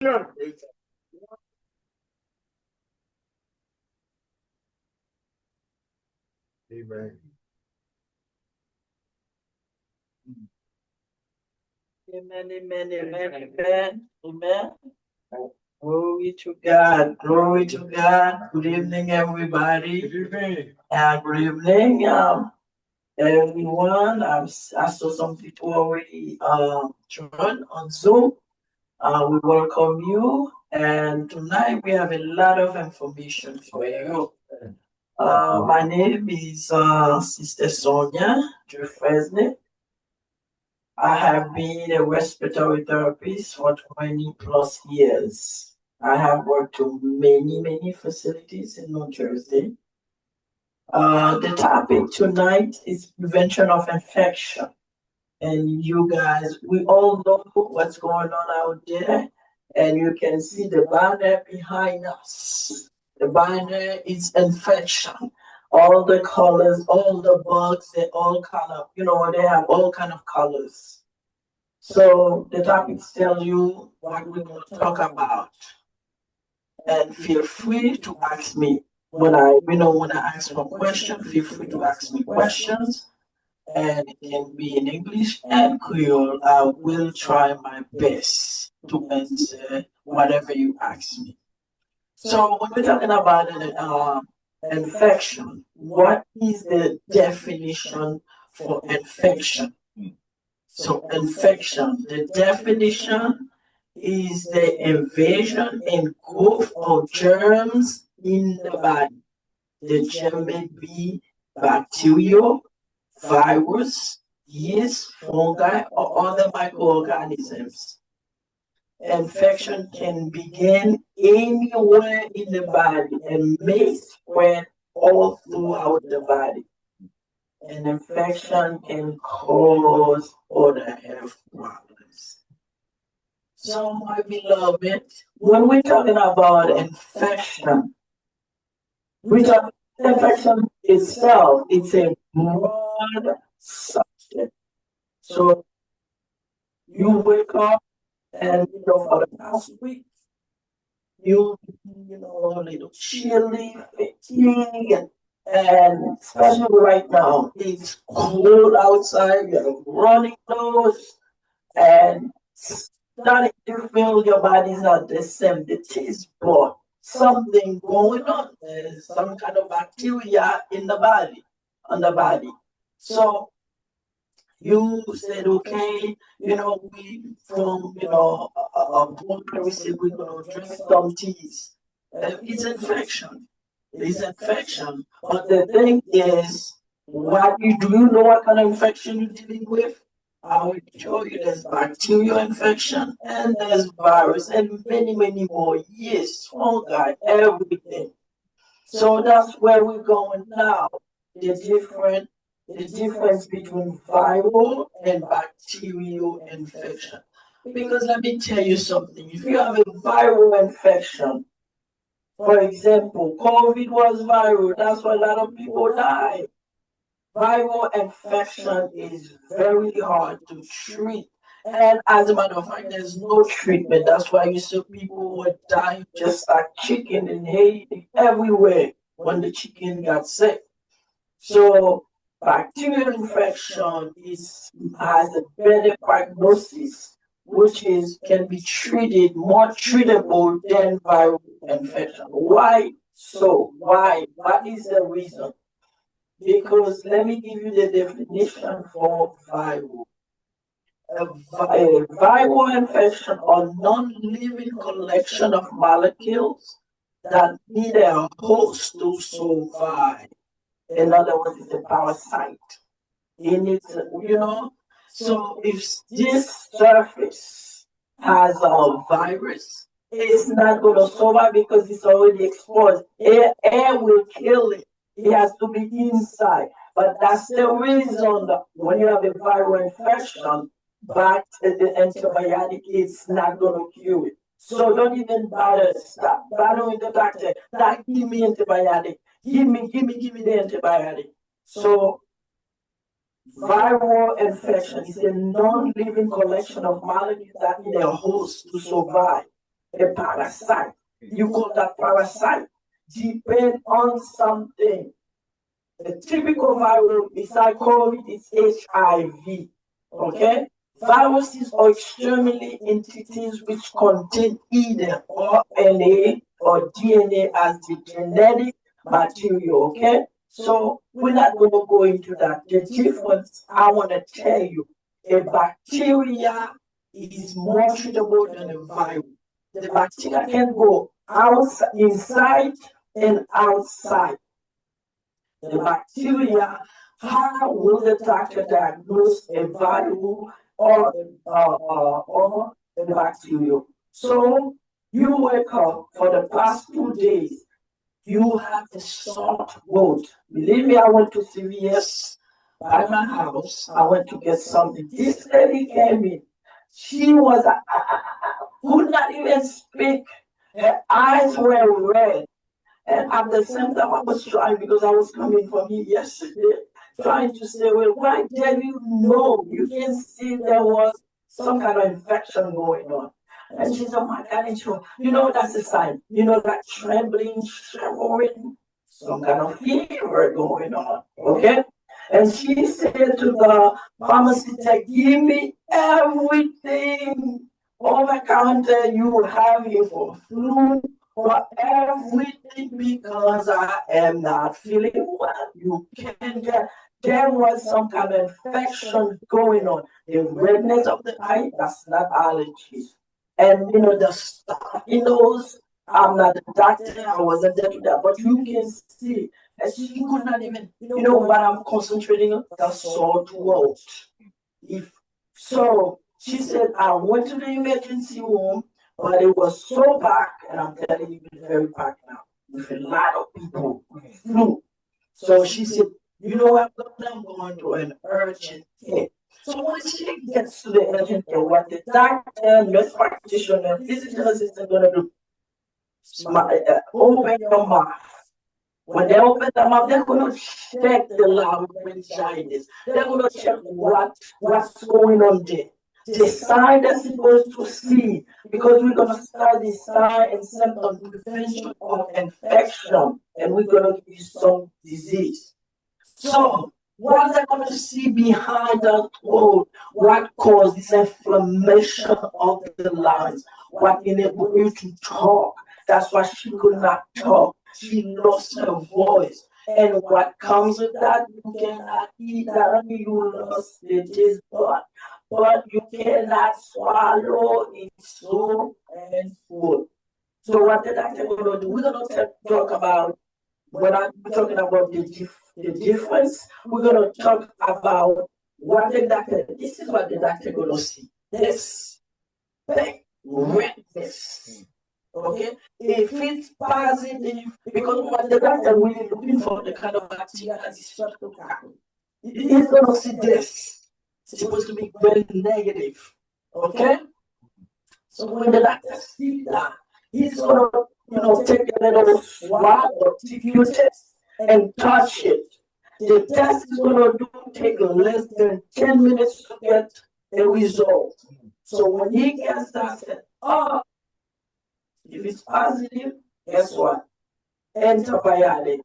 Amen. Amen, amen, amen, amen, amen. Glory to God, glory to God. Good evening, everybody. Good evening. Good evening, everyone. I saw some people already join on Zoom. We welcome you, and tonight we have a lot of information for you. My name is Sister Sonia Jeffresney. I have been a respiratory therapist for 20 plus years. I have worked to many facilities in New Jersey. The topic tonight is prevention of infection. And you guys, we all know what's going on out there. And you can see the banner behind us. The banner is infection. All the colors, all the bugs, they all they have all kind of colors. So the topics tell you what we're going to talk about. And feel free to ask me when I ask for questions, feel free to ask me questions. And it can be in English and Creole. I will try my best to answer whatever you ask me. So when we're talking about infection, what is the definition for infection? So infection, the definition is the invasion and growth of germs in the body. The germ may be bacteria, virus, yeast, fungi, or other microorganisms. Infection can begin anywhere in the body and may spread all throughout the body. An infection can cause other health problems. So, my beloved, when we're talking about infection, we talk infection itself, it's a broad subject. So you wake up and for the past week, a little chilly, fatigue, and especially right now, it's cold outside, you have running nose, and starting to feel your body's not the same. The taste bud. Something going on. There's some kind of bacteria in the body, on the body. So you said, okay, we from a blood we we're gonna drink some teas. It's infection. It's infection. But the thing is, do you know what kind of infection you're dealing with? I will show you there's bacterial infection and there's virus and many more. Yes, fungi, everything. So that's where we're going now. The difference between viral and bacterial infection. Because let me tell you something. If you have a viral infection, for example, COVID was viral. That's why a lot of people die. Viral infection is very hard to treat. And as a matter of fact, there's no treatment. That's why you see people were dying just like chicken in Haiti everywhere when the chicken got sick. So bacterial infection has a better prognosis, which can be treated more treatable than viral infection. Why so? Why? What is the reason? Because let me give you the definition for viral. A viral infection or non-living collection of molecules that need a host to survive. In other words, it's a parasite. It needs, so if this surface has a virus, it's not going to survive because it's already exposed. Air will kill it. It has to be inside. But that's the reason that when you have a viral infection, but the antibiotic is not going to cure it. So don't even bother. Stop bothering the doctor. Doc, give me antibiotic. Give me the antibiotic. So viral infection is a non-living collection of molecules that need a host to survive. a parasite. You call that parasite depend on something. The typical viral beside COVID is HIV. Okay? Viruses are extremely entities which contain either RNA or DNA as the genetic material. Okay? So we're not going to go into that. The difference I want to tell you, a bacteria is more treatable than a virus. The bacteria can go outside, inside and outside. The bacteria, how will the doctor diagnose a virus or a bacteria? So you wake up for the past 2 days, you have a sore throat. Believe me, I went to CVS by my house. I went to get something. This lady came in. She was, could not even speak. Her eyes were red. And at the same time, I was trying because I was coming from here yesterday, trying to say, well, why did you know? You can see there was some kind of infection going on. And she said, oh my God, that's a sign. That trembling, shivering, some kind of fever going on. Okay? And she said to the pharmacy tech, give me everything over counter you have here for flu, for everything, because I am not feeling well. You can get, there was some kind of infection going on. The redness of the eye, that's not allergies. And the stuff in those, I'm not a doctor, I wasn't there to that, but you can see that she could not even, what I'm concentrating on, the sore throat. If so, she said, I went to the emergency room, but it was so packed, and I'm telling you, it's very packed now, with a lot of people with flu. So she said, what, I'm going to an urgent care. So when she gets to the urgent care, what the doctor, nurse practitioner, physician assistant going to do, open your mouth. When they open their mouth, they're going to check the laryngitis. They're going to check what's going on there. The sign they're supposed to see, because we're going to study sign and symptom prevention of infection, and we're going to give you some disease. So, what they're going to see behind the throat, what causes inflammation of the lungs, what enables you to talk. That's why she could not talk. She lost her voice. And what comes with that, you cannot eat. Not only you lost the taste bud, but you cannot swallow it so and food. So what the doctor going to do? We're going to talk about, when I'm talking about the difference, we're going to talk about what the doctor, this is what the doctor going to see. This big redness. Okay, if it's positive, because what the doctor really looking for, the kind of bacteria that is streptococcus, he's gonna see this. It's supposed to be very negative. Okay, so when the doctor sees that, he's gonna take a little swab or TQ test and touch it. The test is gonna take less than 10 minutes to get a result. So when he gets that, if it's positive, guess what? Antibiotic.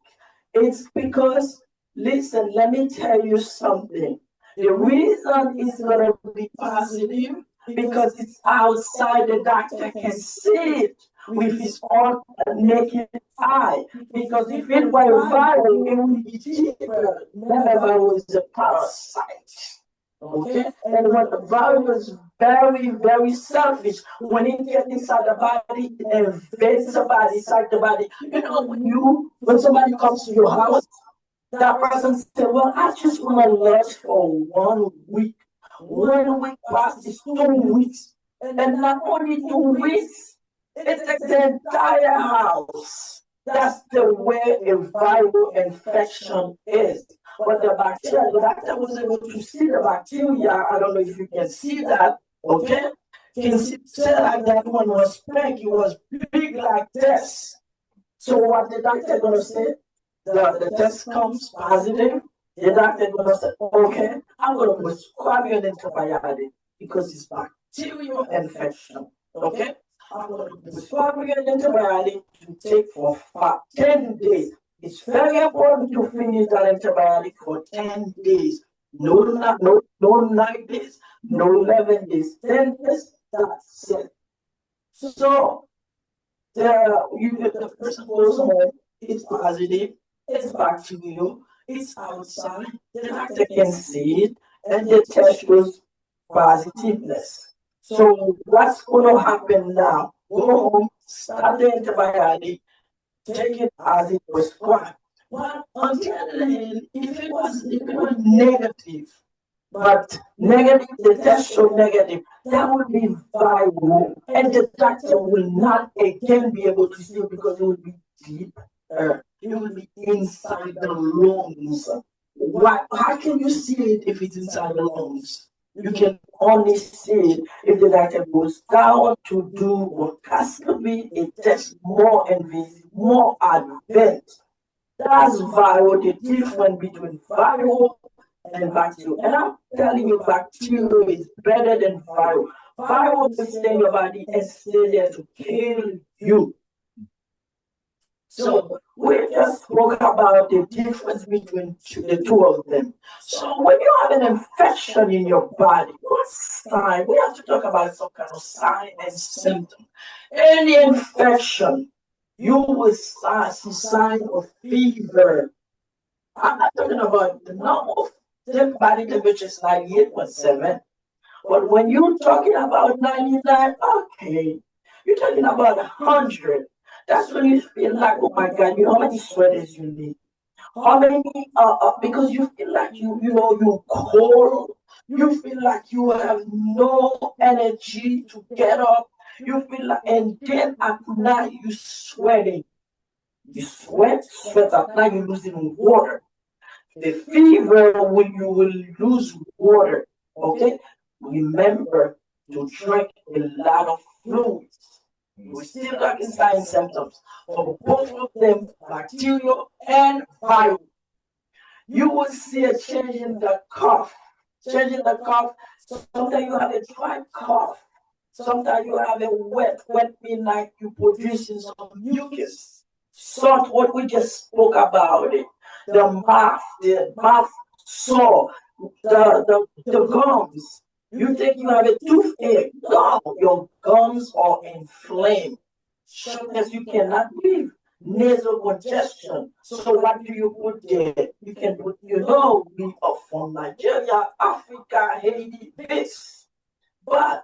It's because, listen, let me tell you something. The reason it's going to be positive because it's outside, the doctor can see it with his own naked eye. Because if it were viral, it would be cheaper. Remember, is a parasite. Okay? And when the virus is very, very selfish, when it gets inside the body, it invades the body, inside the body. When somebody comes to your house, that person says, well, I just want to lodge for 1 week. 1 week past is 2 weeks. And not only 2 weeks, it takes the entire house. That's the way a viral infection is. But the bacteria, the doctor was able to see the bacteria. I don't know if you can see that, okay? Can see like that one was pink, it was big like this. So what the doctor gonna say? The test comes positive. The doctor gonna say, okay, I'm gonna prescribe you an antibiotic because it's bacterial infection. Okay? I'm going to prescribe you an antibiotic to take for 10 days. It's very important to finish that antibiotic for 10 days. No 9 days, no 11 days, 10 days, that's it. So the person goes home, it's positive, it's bacterial, it's outside, the doctor can see it, and the test shows positiveness. So what's going to happen now? Go home, start the antibiotic, take it as it was prescribed. But on the other hand, if it was negative, but negative, the test showed negative, that would be viral, and the doctor will not again be able to see it because it will be deep. It will be inside the lungs. Why? How can you see it if it's inside the lungs? You can only see it if the doctor goes down to do what has to be a test more invasive, more advanced. That's viral, the difference between viral and bacterial. And I'm telling you, bacterial is better than viral. Viral will stay in your body and stay there to kill you. So we just spoke about the difference between the two of them. So when you have an infection in your body, what sign? We have to talk about some kind of sign and symptom. Any infection, you will see sign of fever. I'm not talking about the normal body temperature is 98.7. But when you're talking about 99, okay, you're talking about 100. That's when you feel like, oh my God, you know how many sweaters you need? How many, because you feel like you're cold. You feel like you have no energy to get up. You feel like, and then at night you're sweating. You sweat at night, you're losing water. The fever, when you will lose water, okay? Remember to drink a lot of fluids. We still got the sign symptoms for both of them, bacterial and viral. You will see a change in the cough. Change in the cough. Sometimes you have a dry cough. Sometimes you have a wet mean like you're producing some mucus. Salt, what we just spoke about it. The mouth sore, the gums. You think you have a toothache. No, your gums are inflamed. Shortness, you cannot breathe. Nasal congestion. So what do you put there? You can put, we are from Nigeria, Africa, Haiti, this. But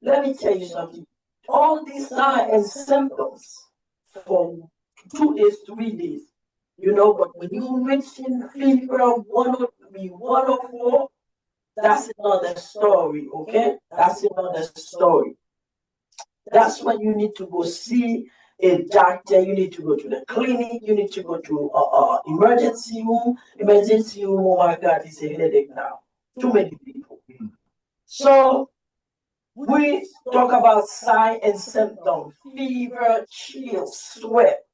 let me tell you something. All these signs and symptoms for 2 days, 3 days, but when you mention fever 103, 104, that's another story, okay? That's another story. That's when you need to go see a doctor. You need to go to the clinic. You need to go to emergency room. Emergency room, oh my God, it's a headache now. Too many people. So we talk about sign and symptoms, fever, chills, sweat.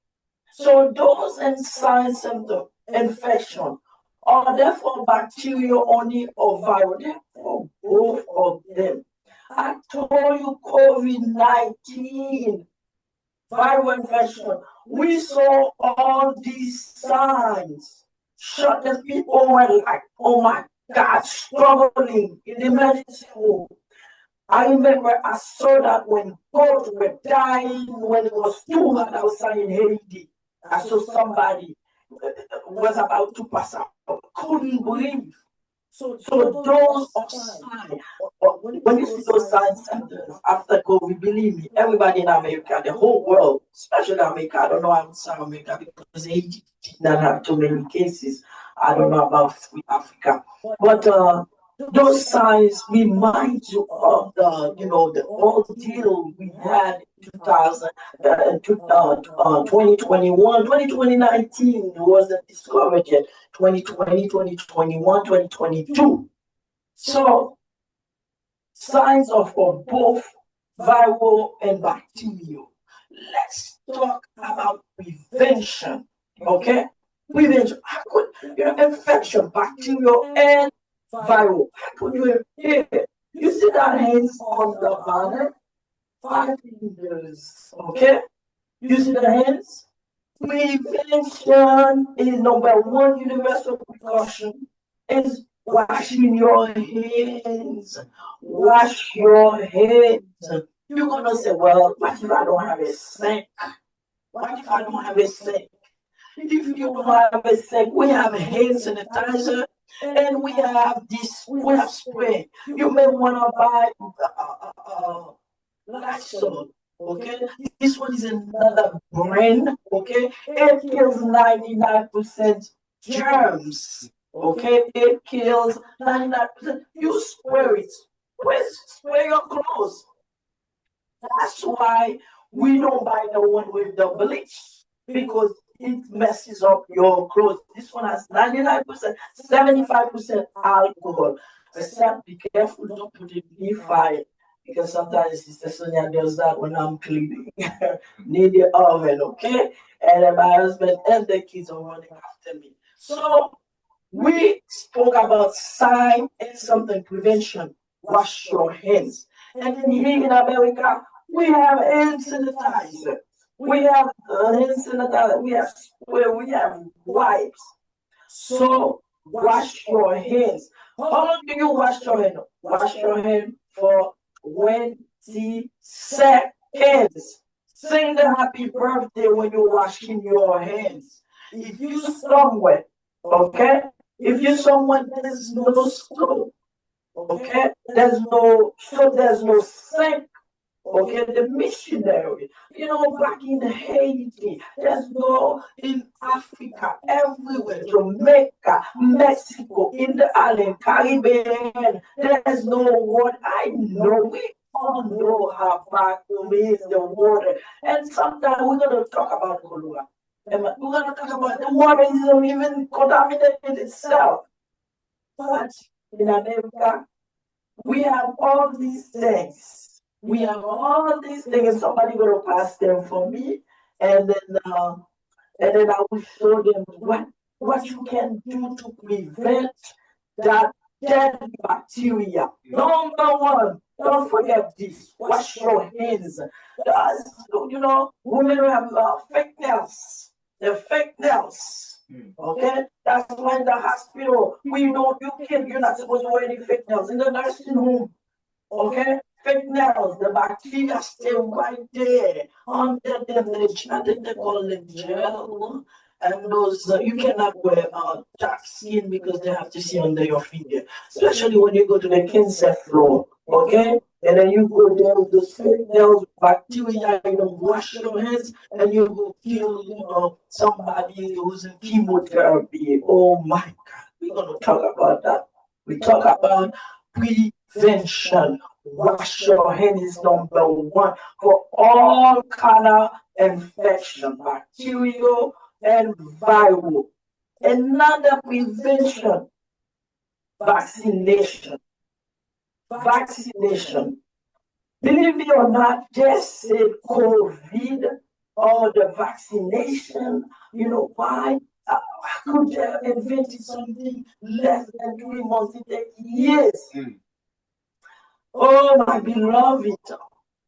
So those and sign symptoms, infection, are therefore bacterial only or viral? Therefore, both of them. I told you COVID-19, viral infection. We saw all these signs. Shortness, people were like, oh my God, struggling in the emergency room. I remember I saw that when boats were dying, when it was too hot outside in Haiti. I saw somebody was about to pass out, couldn't breathe. So those are signs. When you see those signs after COVID, believe me, everybody in America, the whole world, especially America, I don't know outside America because Haiti did not have too many cases. I don't know about Africa, but those signs remind you of the ordeal we had in 2021, 2019 wasn't discovered yet, 2020, 2021, 2022. So signs of both viral and bacterial. Let's talk about prevention, okay? Prevention, infection, bacterial and viral. How could you hear? You see that hands on the banner? 5 fingers. Okay? You see the hands? Prevention is number one universal precaution is washing your hands. Wash your hands. You're gonna say, well, what if I don't have a sink? What if I don't have a sink? If you don't have a sink, we have hand sanitizer and we have spray. You may wanna buy Lysol. Okay, this one is another brand. Okay, it kills 99% germs. Okay, it kills 99%. You spray it. Spray your clothes. That's why we don't buy the one with the bleach because it messes up your clothes. This one has 99%, 75% alcohol. Except be careful, don't put it in the fire because sometimes Sister Sonia does that when I'm cleaning. Need the oven, okay? And then my husband and the kids are running after me. So we spoke about sign and something prevention. Wash your hands. And then here in America, we have hand sanitizer. We have hand sanitizer. We have spray. We have wipes. So wash your hands. How long do you wash your hand? Wash your hand for 20 seconds. Sing the happy birthday when you're washing your hands. If you somewhere, okay? If you someone there's no school, okay? There's no sink. Okay, the missionary, back in Haiti, there's no in Africa, everywhere, Jamaica, Mexico, in the island, Caribbean, there's no water. I know we all know how vacuum is the water. And sometimes we're gonna talk about cholera. And we're gonna talk about the water isn't even contaminated itself. But in America, we have all these things. We have all these things, and somebody gonna pass them for me, and then I will show them what you can do to prevent that dead bacteria. Number one, don't forget this. Wash your hands. Women have fake nails. They're fake nails. Okay, that's why in the hospital you're not supposed to wear any fake nails in the nursing home. Okay, fake nails, the bacteria stay right there under I think they call it gel. And those you cannot wear dark skin because they have to see under your finger, especially when you go to the cancer floor. Okay, and then you go there with those fake nails, bacteria. You don't wash your hands, and you will kill somebody who's in chemotherapy. Oh my God, we're gonna talk about that. We talk about prevention. Wash your hands is number one for all kind of infection, bacterial and viral. Another prevention, vaccination. Vaccination. Believe it or not, just said COVID or the vaccination. You know why? I could have invented something less than 3 months. It takes years. Oh, my beloved,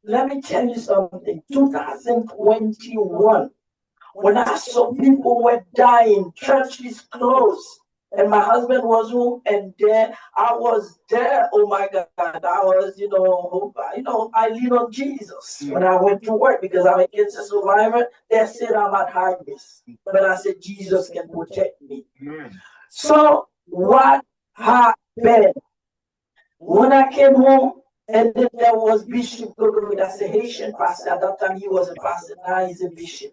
let me tell you something. 2021, when I saw people were dying, churches closed, and my husband was home, and there I was there. Oh my God, I was, I lean on Jesus when I went to work because I'm a cancer survivor. They said I'm at high risk, but I said Jesus can protect me. So what happened? When I came home, and then there was Bishop Gregory, that's a Haitian pastor. At that time, he was a pastor, now he's a bishop.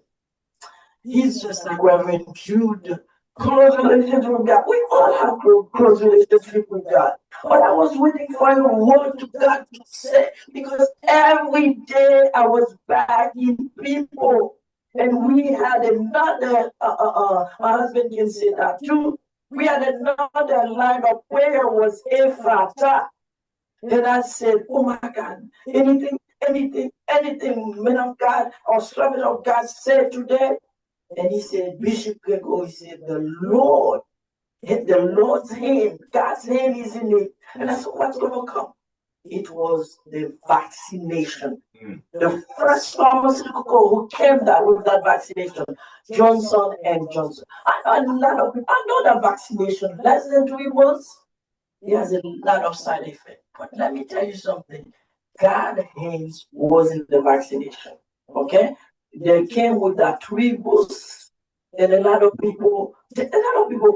He's just like Reverend Jude. Close relationship with God. We all have close relationship with God. But I was waiting for a word to God to say, because every day I was begging people. And we had another, my husband can say that too. We had another line of prayer was Ephrata. And I said, oh my God, anything, man of God or servant of God said today. And he said, Bishop Gregory said, the Lord's hand, God's hand is in it. And I said, what's going to come? It was the vaccination. The first pharmaceutical who came down with that vaccination, Johnson and Johnson. I know a lot of people, I know that vaccination, less than 3 months, it has a lot of side effects. But let me tell you something. God's hands was in the vaccination. Okay? They came with that 3 boosts, and a lot of people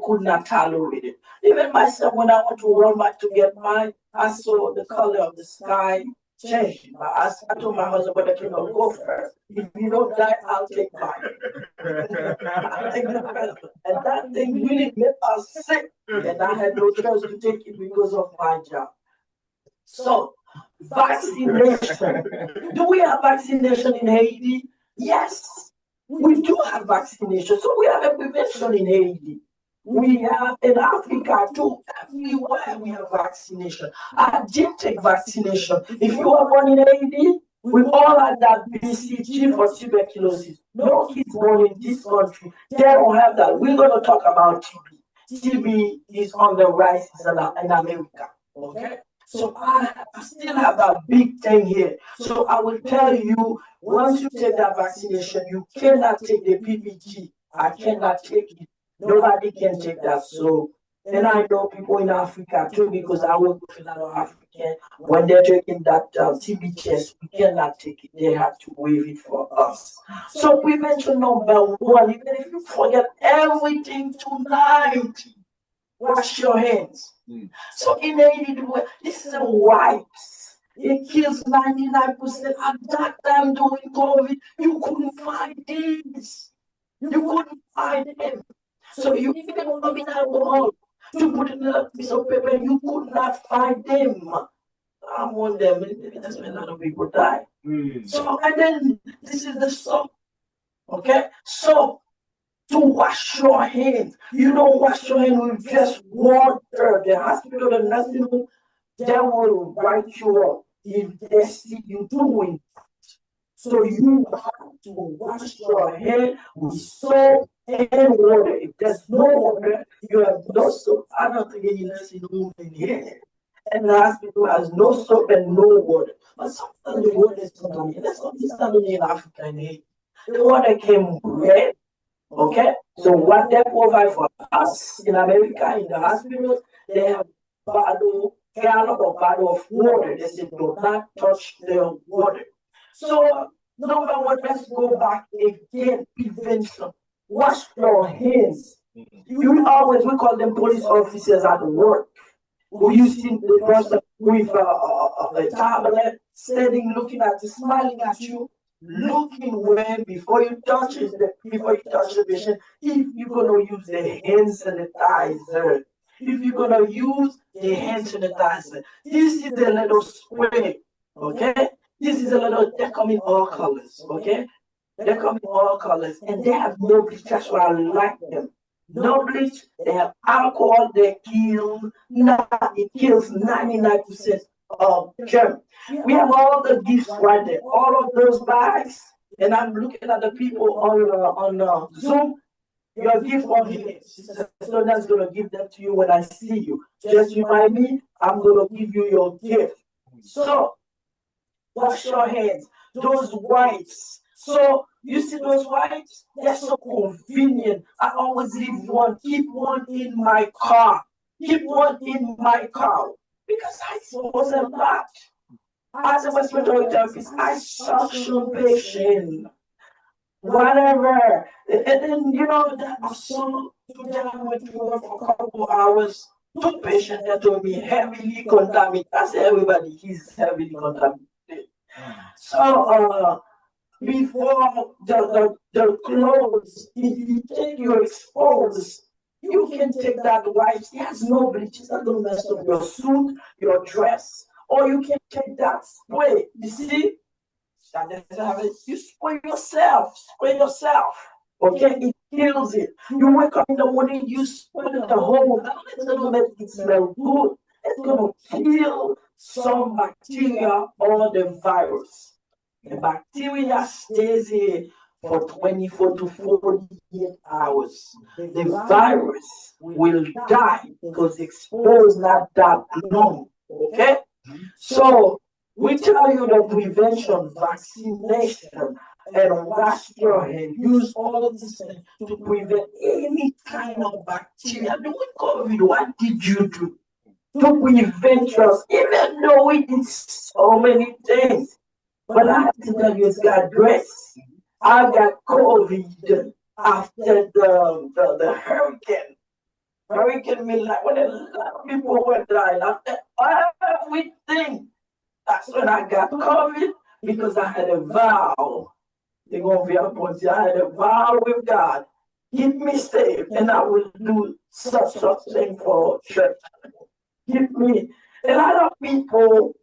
could not tolerate it. Even myself, when I went to Walmart to get mine, I saw the color of the sky change. I told my husband, but I cannot go first. If you don't die, I'll take mine. I'll take the first. And that thing really made us sick. And I had no choice to take it because of my job. So, vaccination. Do we have vaccination in Haiti? Yes, we do have vaccination. So we have a prevention in Haiti. We have in Africa too. Everywhere we have vaccination. I did take vaccination. If you are born in Haiti, we all had that BCG for tuberculosis. No kids born in this country, they don't have that. We're going to talk about TB. TB is on the rise in America. Okay? So I still have that big thing here. So I will tell you, once you take that vaccination, you cannot take the PPG. I cannot take it. Nobody can take that. So, and I know people in Africa too, because I work with a lot of Africans. When they're taking that TB test, we cannot take it. They have to waive it for us. So prevention #1, even if you forget everything tonight, wash your hands. So in Haiti, this is a wipes. It kills 99%. At that time during COVID, you couldn't find these. You couldn't find them. So you even come in alcohol to put in a piece of paper, you could not find them. I'm one them. That's when a lot of people die. So and then this is the soap. Okay? So to wash your hands. You don't wash your hands with just water. The hospital, the nursing home, they will write you up if they see you doing. So you have to wash your hands with soap and water. If there's no water, you have no soap. I don't think any nursing home in here. And the hospital has no soap and no water. But sometimes the water is not here. That's not only in Africa and Haiti. The water came red. Okay, so what they provide for us in America, in the hospitals, they have gallon or bottle of water. They say do not touch the water. So number one, let's go back again. Prevention. Wash your hands. We call them police officers at work. You see the person with a tablet, standing, looking at you, smiling at you, looking where before you touch the patient, if you're gonna use the hand sanitizer, if you're gonna use the hand sanitizer, this is the little spray, okay? This is a little, they come in all colors, okay? They come in all colors, and they have no bleach. That's why I like them. No bleach. They have alcohol. It kills 99% of germs. We have all the gifts right there. All of those bags, and I'm looking at the people on Zoom. Your gift on here. So that's gonna give them to you when I see you. Just remind me. I'm gonna give you your gift. So wash your hands. Those wipes. So you see those wipes? They're so convenient. I always leave one, keep one in my car. Keep one in my car. Because I suppose a lot. As a respiratory therapist, I suction patient. Whatever. And then that so today I went to work for a couple hours. Two patients that told me heavily contaminated. I said everybody he's heavily contaminated. So before the clothes, if you take your exposed, you can take that white. It has no bleach. It's not going to mess up your suit, your dress. Or you can take that spray. You see? You spray yourself. Spray yourself. Okay? It kills it. You wake up in the morning, you spray the whole. It's going to make it smell good. It's going to kill some bacteria or the virus. The bacteria stays here for 24 to 48 hours. The virus will die because exposed not that long. Okay? So we tell you the prevention, vaccination, and wash your hand. Use all of these things to prevent any kind of bacteria. Doing COVID, what did you do to prevent yours? Even though we did so many things, but I have to tell you, it's God's grace. I got COVID after the hurricane. Hurricane mean like when a lot of people were dying after everything. That's when I got COVID because I had a vow. They're going to be up on you. I had a vow with God. Keep me safe, and I will do such thing for church. Keep me. A lot of people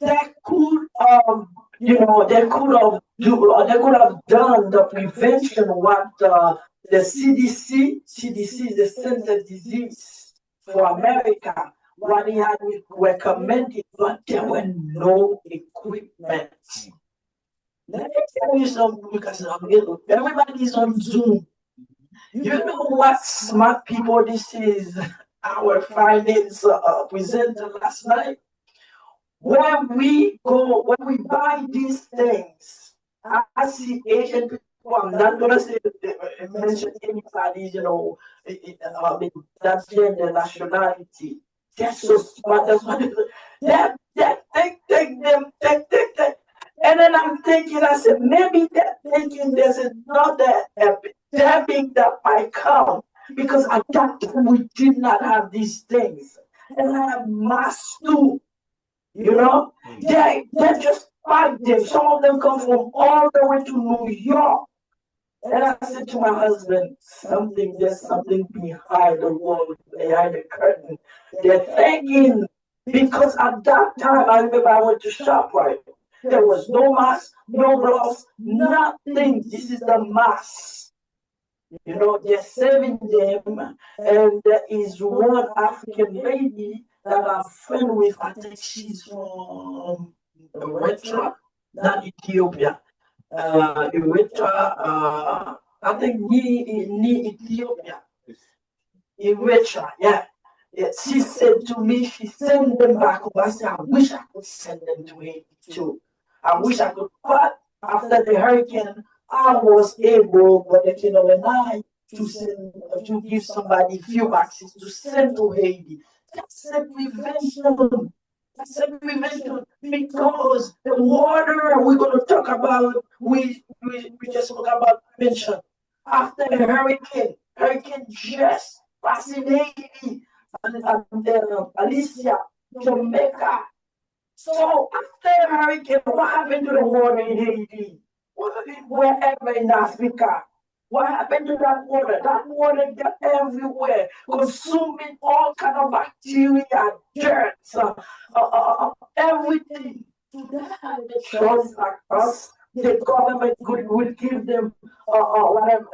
that could they could have done the prevention what the CDC is the Center Disease for America, what he had recommended, but there were no equipment. Let me tell you something because everybody's on Zoom. You know what smart people this is? Our finance presenter last night. When we buy these things, I see Asian people. I'm not gonna say mention anybody, that gender, nationality. That's so smart. That's what take. And then I'm thinking, I said, maybe they're thinking there's another epidemic that might come because at that time we did not have these things. And I have masks too. They just fight them. Some of them come from all the way to New York. And I said to my husband, there's something behind the wall, behind the curtain. They're thinking, because at that time, I remember I went to ShopRite. There was no mask, no gloves, nothing. This is the mask. They're saving them. And there is one African lady that I'm friend with. I think she's from Eritrea, not Ethiopia. Eritrea, I think near Ethiopia. Eritrea, yeah. She said to me, she sent them back home. I said, I wish I could send them to Haiti too. I wish I could. But after the hurricane, I was able, but and I, to give somebody a few boxes to send to Haiti. That's a prevention. That's a prevention because the water we're going to talk about, we just talk about prevention. After the Hurricane Jess, passing Haiti, and Alicia, Jamaica. So after the hurricane, what happened to the water in Haiti? Wherever in Africa. What happened to that water? That water got everywhere, consuming all kind of bacteria, dirt, everything. So the choice like us, the government will give them whatever.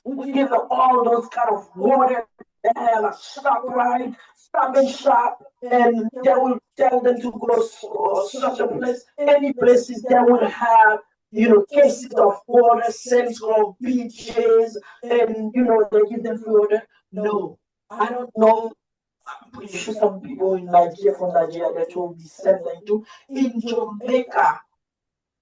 We give them all those kind of water. They have a shop, right? Stop and shop, and they will tell them to go such a place. Any places they will have cases of water, sales of beaches, and they give them free water. No, I don't know. I'm pretty sure some people in Nigeria, from Nigeria, they told me the same thing too. In Jamaica,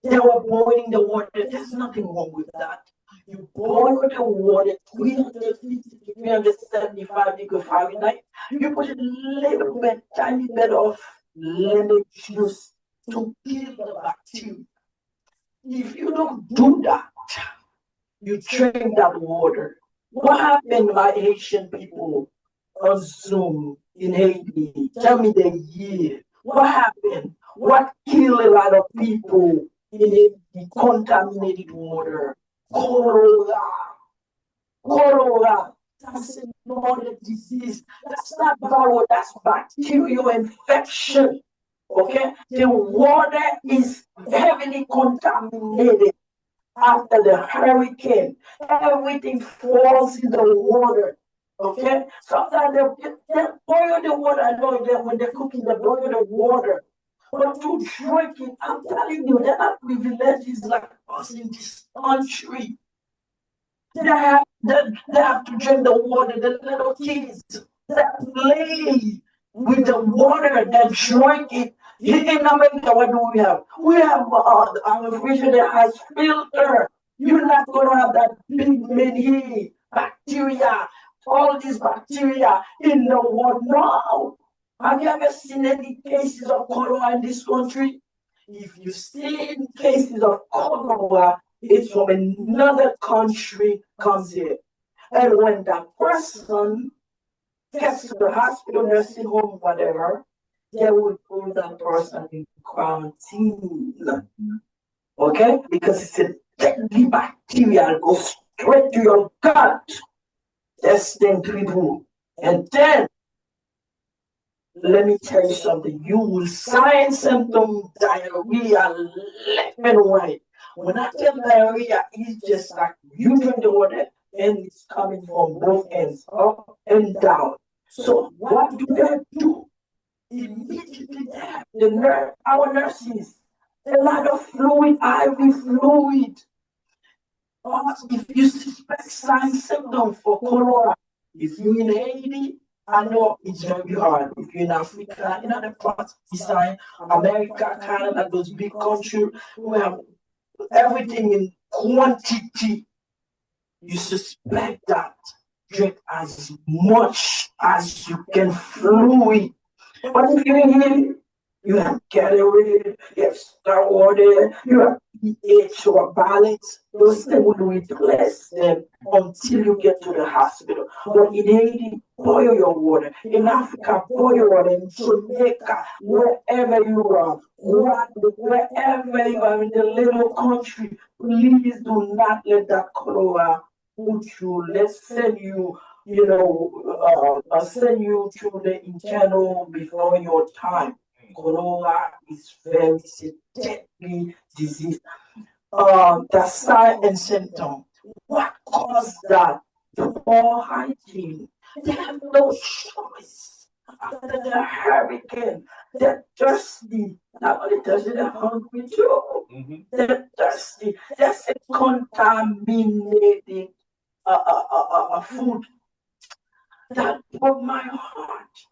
they were boiling the water. There's nothing wrong with that. You boil the water 350 to 375 degrees Fahrenheit. You put a little bit, tiny bit of lemon juice to kill the bacteria. If you don't do that, you drink that water. What happened, my Haitian people on Zoom in Haiti? Tell me the year. What happened? What killed a lot of people in Haiti? Contaminated water. Cholera. That's another disease. That's not viral, that's bacterial infection. Okay? The water is heavily contaminated after the hurricane. Everything falls in the water. Okay? Sometimes they boil the water. I know that when they're cooking, they boil the water. But to drink it, I'm telling you, they're not privileged like us in this country. They have to drink the water, the little kids that play. with the water, they drink it. In America, what do we have? We have our refrigerator that has filter. You're not gonna have that big many bacteria, all these bacteria in the water. No. Have you ever seen any cases of cholera in this country? If you see cases of cholera, it's from another country comes here. And when that person gets to the hospital, nursing home, whatever, they will put that person in quarantine. Okay? Because it's a deadly bacteria, goes straight to your gut, testing people. And then, let me tell you something, you will sign symptom diarrhea left and right. When I tell diarrhea, it's just like you drink the water and it's coming from both ends, up and down. So what do they do? Immediately they have our nurses, a lot of fluid, IV fluid. If you suspect sign symptom for cholera, if you're in Haiti, I know it's very hard. If you're in Africa, in other parts, beside America, Canada, those big countries, we have everything in quantity. You suspect that. Drink as much as you can fluid. But if you're here, you have Gatorade, you have Star Water, you have pH or balance. Those things will replace them until you get to the hospital. But in Haiti, boil your water. In Africa, boil your water. In Jamaica, wherever you are, wherever you are in the little country, please do not let that cholera put you. Let's send you send you to the internal before your time. Cholera is very deadly disease. The sign and symptom. What caused that? Poor hygiene. They have no choice. After the hurricane, they're thirsty. Not only thirsty, they're hungry too. They're thirsty. That's a contaminated food that broke my heart.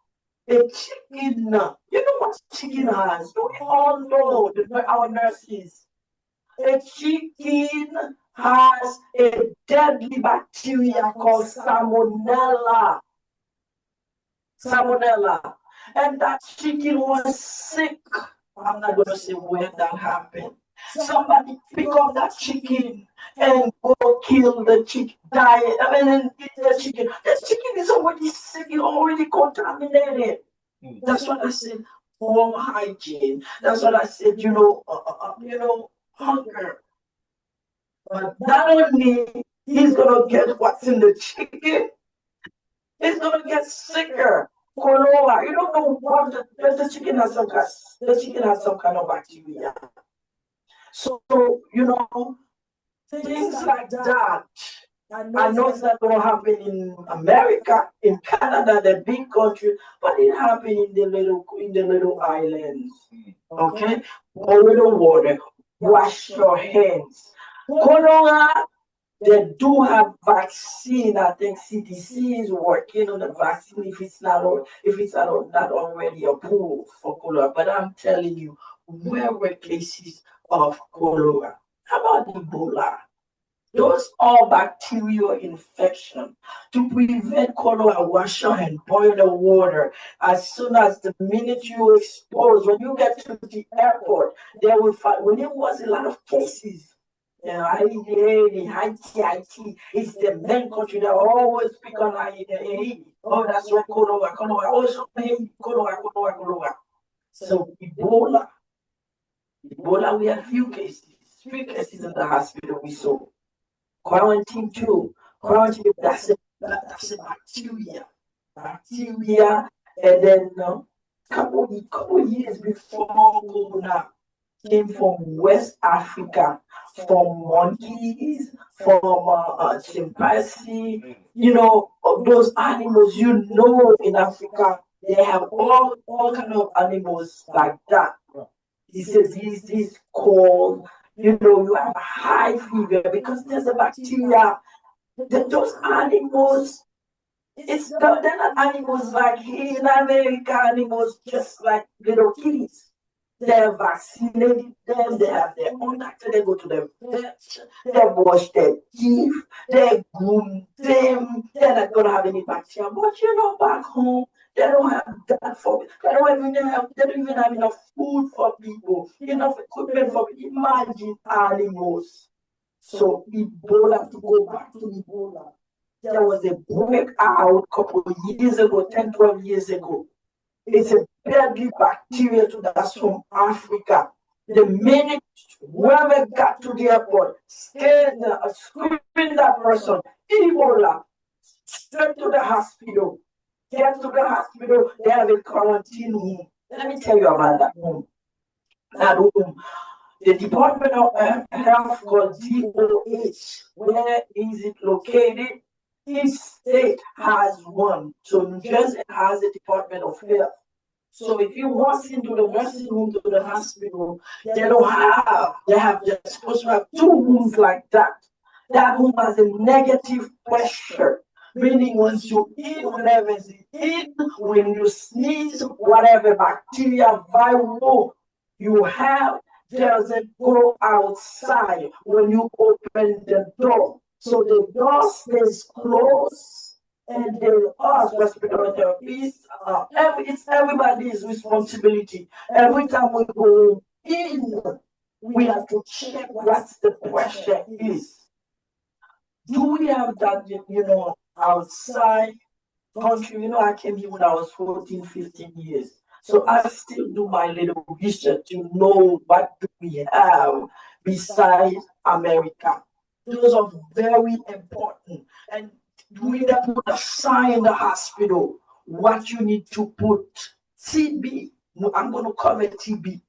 A chicken, you know what chicken has? We all know, our nurses. A chicken has a deadly bacteria called salmonella. Salmonella. And that chicken was sick. I'm not going to say where that happened. Somebody pick up that chicken and go kill the chicken, die, and eat the chicken. The chicken is already sick, it's already contaminated. That's what I said. Poor hygiene. That's what I said. Hunger. But not only he's gonna get what's in the chicken, he's gonna get sicker. Cholera. You don't know what the chicken has some kind of bacteria. So things like that. I know it's not going to happen in America, in Canada, the big country, but it happened in the little islands. Okay, boil the water, wash your hands. Cholera, they do have vaccine. I think CDC is working on the vaccine if it's not already approved for cholera. But I'm telling you, where were cases of cholera? How about Ebola? Those are bacterial infection. To prevent cholera, wash your hand, boil the water. As soon as the minute you expose, when you get to the airport, they will find, when it was a lot of cases, Haiti is the main country that always pick on Haiti. Oh, that's why cholera. Also, cholera. So Ebola, we had few cases, 3 cases in the hospital we saw. Quarantine too. Quarantine, that's a bacteria. And then couple years before Corona came from West Africa, from monkeys, from chimpanzee, those animals, in Africa, they have all kind of animals like that. This is called, you have high fever because there's a bacteria. Those animals, they're not animals like here in America, animals just like little kitties. They're vaccinated them, they have their own doctor, they go to the vet, they wash their teeth, they groom them, they're not gonna have any bacteria. But back home, they don't have that for they don't even have enough food for people, enough equipment for people. Imagine animals. So Ebola, to go back to Ebola, there was a breakout a couple of years ago, 10, 12 years ago. It's a deadly bacteria that's from Africa. The minute whoever got to the airport, screened that person, Ebola, straight to the hospital. Get to the hospital, they have a quarantine room. Let me tell you about that room. That room, the Department of Health called DOH. Where is it located? Each state has one. So New Jersey has a Department of Health. So if you walk into the nursing home to the hospital, they're supposed to have two rooms like that. That room has a negative pressure, meaning once you eat whatever is in, when you sneeze, whatever bacteria, viral you have doesn't go outside when you open the door. So the door stays closed, and the us respiratory therapists, it's everybody's responsibility. Every time we go in, we have to check what the pressure is. Do we have that, outside country? I came here when I was 14, 15 years. So I still do my little research to know what do we have besides America. Those are very important. And we need to put a sign in the hospital what you need to put. TB. I'm going to cover TB.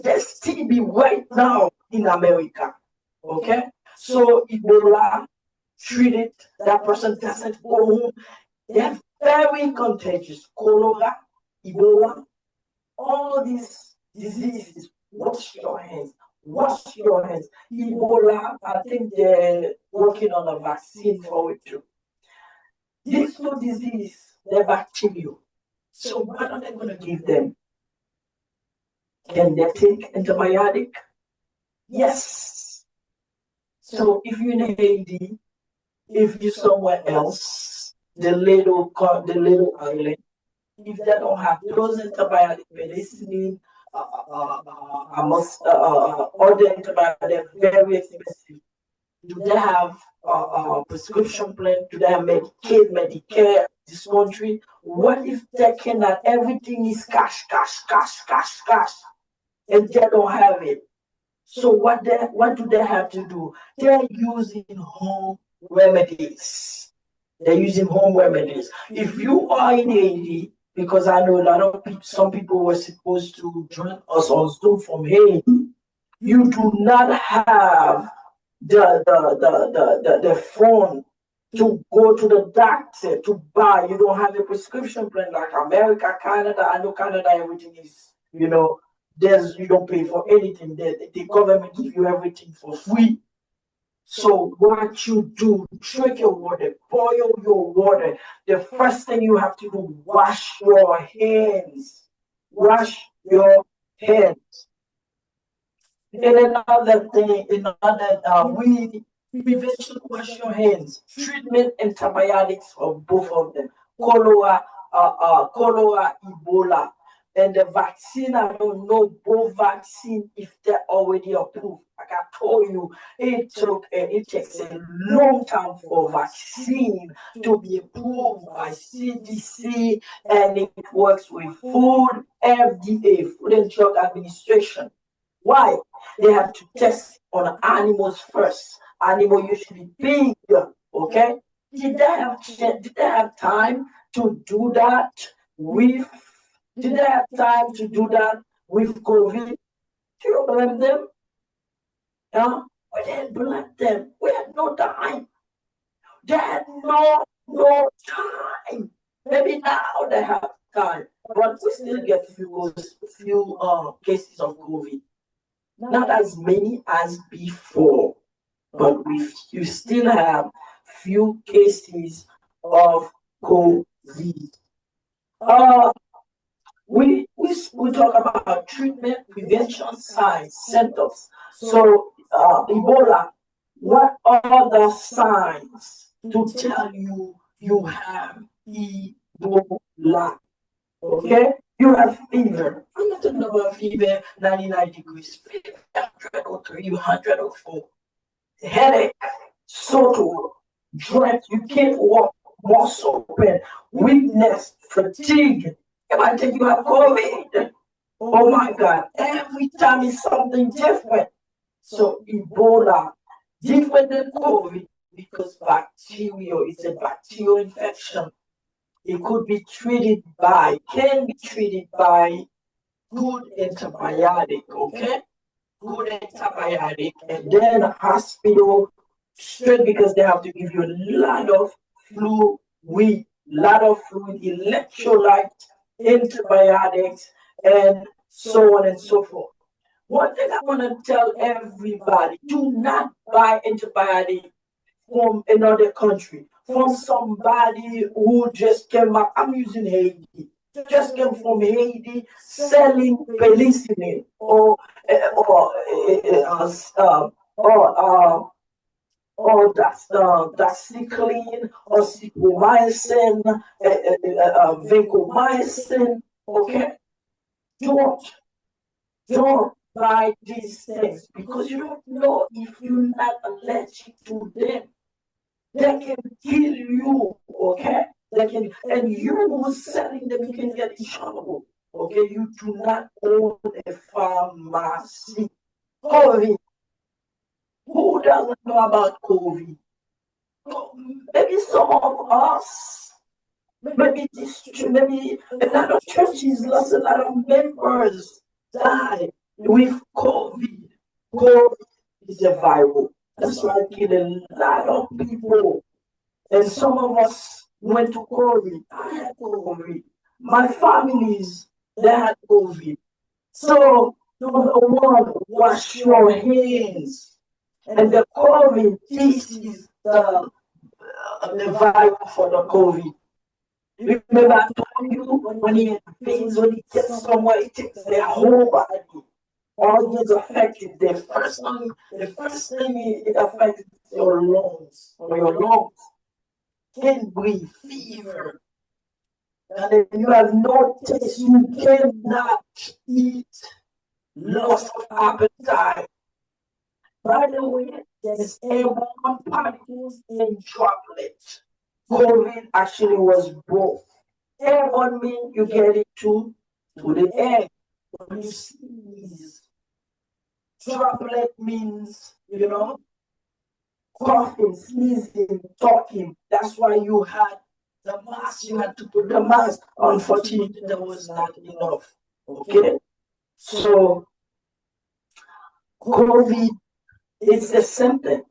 There's TB right now in America. Okay? So Ebola, treat it. That person doesn't go home. They're very contagious. Cholera, Ebola, all these diseases. Wash your hands. Wash your hands. Ebola, I think they're working on a vaccine for it too. These two diseases, they're bacterial. So what are they going to give them? Can they take antibiotic? Yes. So if you're in Haiti, if you're somewhere else, the little island, if they don't have those antibiotic medicine, other antibiotics, very expensive. Do they have a prescription plan? Do they have Medicaid, Medicare, this country? What if they cannot? Everything is cash, cash, cash, cash, cash, and they don't have it. So what do they have to do? They're using home remedies. They're using home remedies. If you are in Haiti, because I know a lot of people, some people were supposed to join us on Zoom from Haiti, you do not have the phone to go to the doctor to buy. You don't have a prescription plan like America, Canada. I know Canada, everything is, you don't pay for anything. The government gives you everything for free. So what you do, drink your water, boil your water. The first thing you have to do, wash your hands. Wash your hands. And another thing, prevention, wash your hands. Treatment, antibiotics for both of them. Cholera, Ebola. And the vaccine, I don't know both vaccine if they're already approved. Like I told you, it takes a long time for vaccine to be approved by CDC, and it works with food, FDA, Food and Drug Administration. Why? They have to test on animals first. Animal usually big, okay? Did they have time to do that with did they have time to do that with COVID? Do you blame them? Yeah? We didn't blame them. We had no time. They had no time. Maybe now they have time, but we still get few cases of COVID. Not as many as before, but you still have few cases of COVID. We talk about treatment, prevention, signs, symptoms. So, Ebola, what are the signs to tell you you have Ebola? Okay? You have fever. I'm not talking about fever 99 degrees, fever 103, 104. Headache, sore throat, dread, you can't walk, muscle pain, weakness, fatigue. If I think you have COVID, oh my God, every time it's something different. So Ebola, different than COVID because bacterial is a bacterial infection. It could be treated by, can be treated by good antibiotic, okay? Good antibiotic, and then hospital straight because they have to give you a lot of fluid, electrolyte, antibiotics, and so on and so forth. One thing I want to tell everybody: do not buy antibiotic from another country, from somebody who just came back. I'm using Haiti. Just came from Haiti selling penicillin or or doxycycline or cypromycin, vancomycin. Okay, don't don't buy these things because you don't know if you're not allergic to them. They can kill you, okay? They can, and you who's selling them, you can get in trouble. Okay, you do not own a pharmacy. COVID. Who doesn't know about COVID? Maybe some of us, maybe a lot of churches lost a lot of members, died with COVID. COVID is a viral. That's why it killed a lot of people. And some of us went to COVID. I had COVID. My families, they had COVID. So, number one, wash your hands. And the COVID, this is the virus for the COVID. Remember, I told you when it pays, when it gets somewhere, it takes their whole body. All gets affected. The first thing it affects your lungs, or your lungs. Can't breathe, fever, and if you have no taste, you cannot eat, loss of appetite. By the way, there's airborne particles and droplets. COVID actually was both. Airborne means you get it to the air when you sneeze. Droplet means, coughing, sneezing, talking. That's why you had the mask. You had to put the mask. Unfortunately, there was not enough. Okay? So, COVID is the symptom.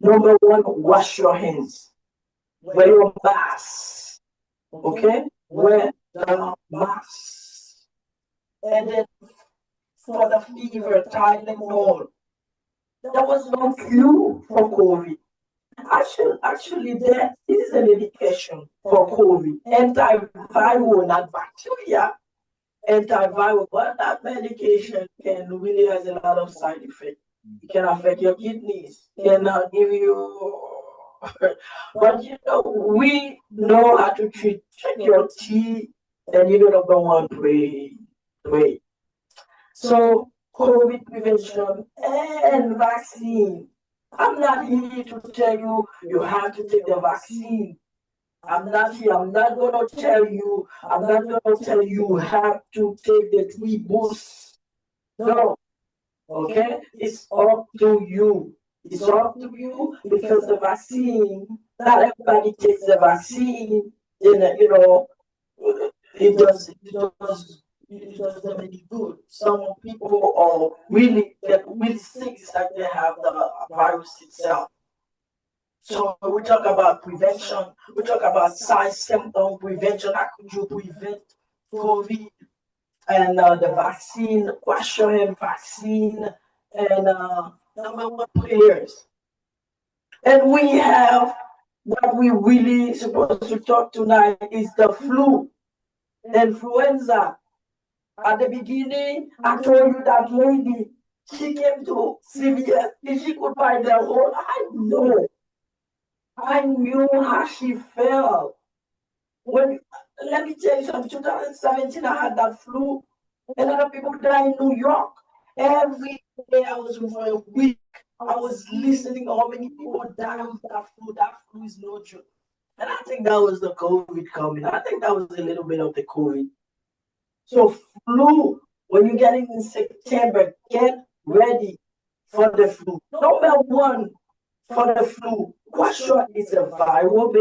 Number one, wash your hands. Wear your mask. Okay? Wear the mask. And then for the fever, Tylenol. There was no cure for COVID. Actually, there is a medication for COVID, antiviral, not bacteria, antiviral, but that medication can really has a lot of side effects. It can affect your kidneys, can give you. But we know how to check your teeth, and you don't want to pray. So, COVID prevention and vaccine. I'm not here to tell you you have to take the vaccine. I'm not here. I'm not going to tell you. I'm not going to tell you have to take the 3 boosts. No. Okay? It's up to you. It's up to you because the vaccine, not everybody takes the vaccine. It does them any good. Some people are really get really sick, it's like they have the virus itself. So we talk about prevention, we talk about signs, symptom prevention. How could you prevent COVID and the vaccine, wash your hand vaccine, and number one, prayers. And we have what we really supposed to talk tonight is the flu, the influenza. At the beginning, I told you that lady, she came to CVS, if she could find the whole, I knew how she felt. When, let me tell you something, 2017, I had that flu. A lot of people died in New York. Every day I was for a week, I was listening to how many people died with that flu. That flu is no joke. And I think that was the COVID coming. I think that was a little bit of the COVID. So flu, when you're getting in September, get ready for the flu. Number one for the flu, what sure is a viral,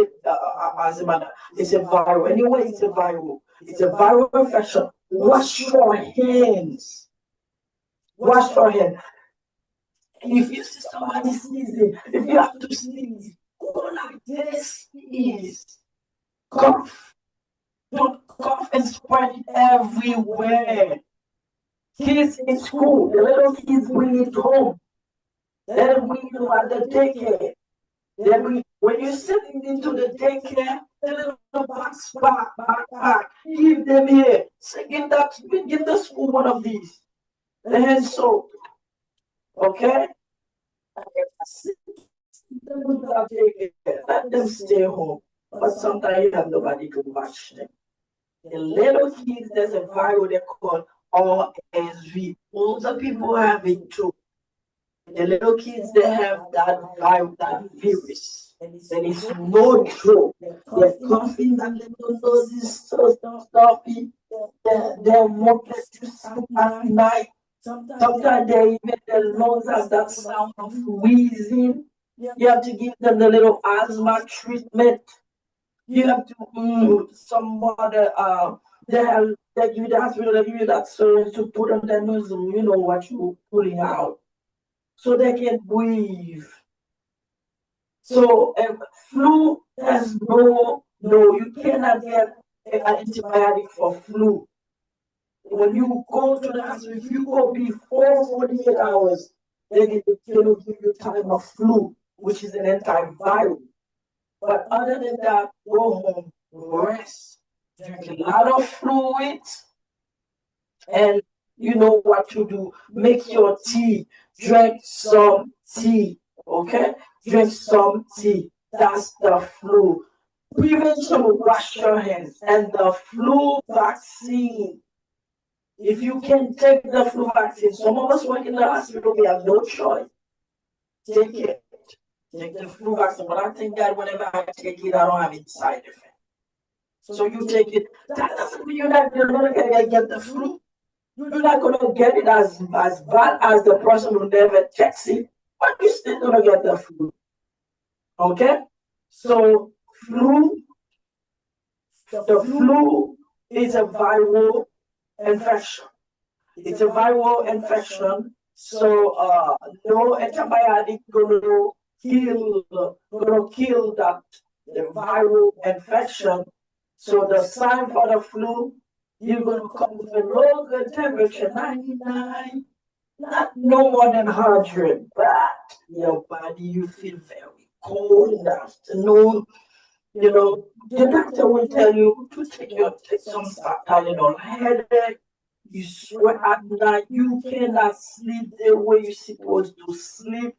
as a matter, it's a viral. Anyway, it's a viral. It's a viral infection. Wash your hands. Wash your hands. If you see somebody sneezing, if you have to sneeze, go like this, sneeze. Cough. Don't cough and spread it everywhere. Kids in school, the little kids bring it home. Let them bring it at the daycare. Then when you're sitting into the daycare, the little backpack, give them here. Say, give the school one of these. The hand soap. Okay? Let them stay home. But sometimes you have nobody to watch them. The little kids, there's a virus they call RSV. Older people have it too. The little kids, they have that virus, that virus. And it's no joke. They're coughing, that little nose is so stuffy. They won't let you sleep at night. Sometimes they even their lungs have that sound of wheezing. You have to give them the little asthma treatment. You have to some other they give you the hospital, they give you that syringe to put on their nose, you know what you're pulling out. So they can breathe. So flu has no, you cannot get an antibiotic for flu. When you go to the hospital, if you go before 48 hours, they will give you time of flu, which is an antiviral. But other than that, go home, rest, drink a lot of fluids, and you know what to do. Make your tea, drink some tea, okay? Drink some tea. That's the flu. Prevention, wash your hands. And the flu vaccine. If you can take the flu vaccine, some of us work in the hospital, we have no choice. Take it. Take the flu vaccine. But I think that whenever I take it, I don't have any side effect. So you take it. That doesn't mean you're not going to get the flu. You're not going to get it as bad as the person who never checks it, but you're still going to get the flu. Okay? So the flu is a viral infection. It's a viral infection. So no antibiotic gonna kill that the viral infection. So the sign for the flu, you're gonna come with a low good temperature, 99, not no more than 100, but your body you feel very cold in the afternoon. You know, the doctor will tell you to take some Tylenol headache. You sweat at night. You cannot sleep the way you're supposed to sleep.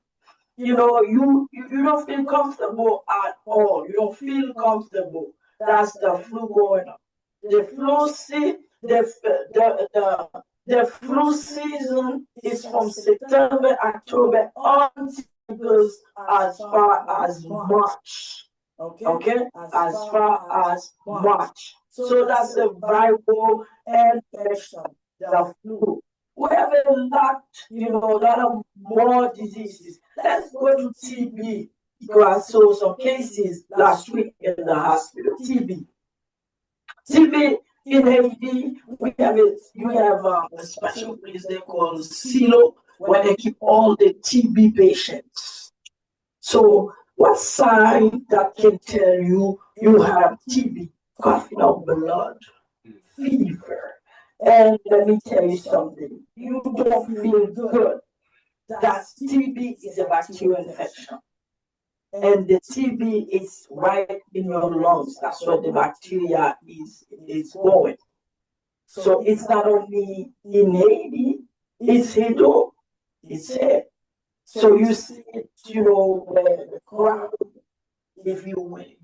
You know, you don't feel comfortable at all. You don't feel comfortable. That's the flu going on. The flu the flu season is from September, October until as far as March. Okay, as far as March. So that's a viral infection, the flu. We have a lot, a lot of more diseases. Let's go to TB because I saw some cases last week in the hospital. TB in Haiti, we have it. You have a special place they call silo where they keep all the TB patients. So what sign that can tell you you have TB? Coughing up blood, fever. And let me tell you something. You don't feel good. That TB is a bacterial infection. and the TB is right in your lungs. That's where the bacteria is going. So it's not only in Haiti, it's here too. It's here. So you see it, where the crowd, if you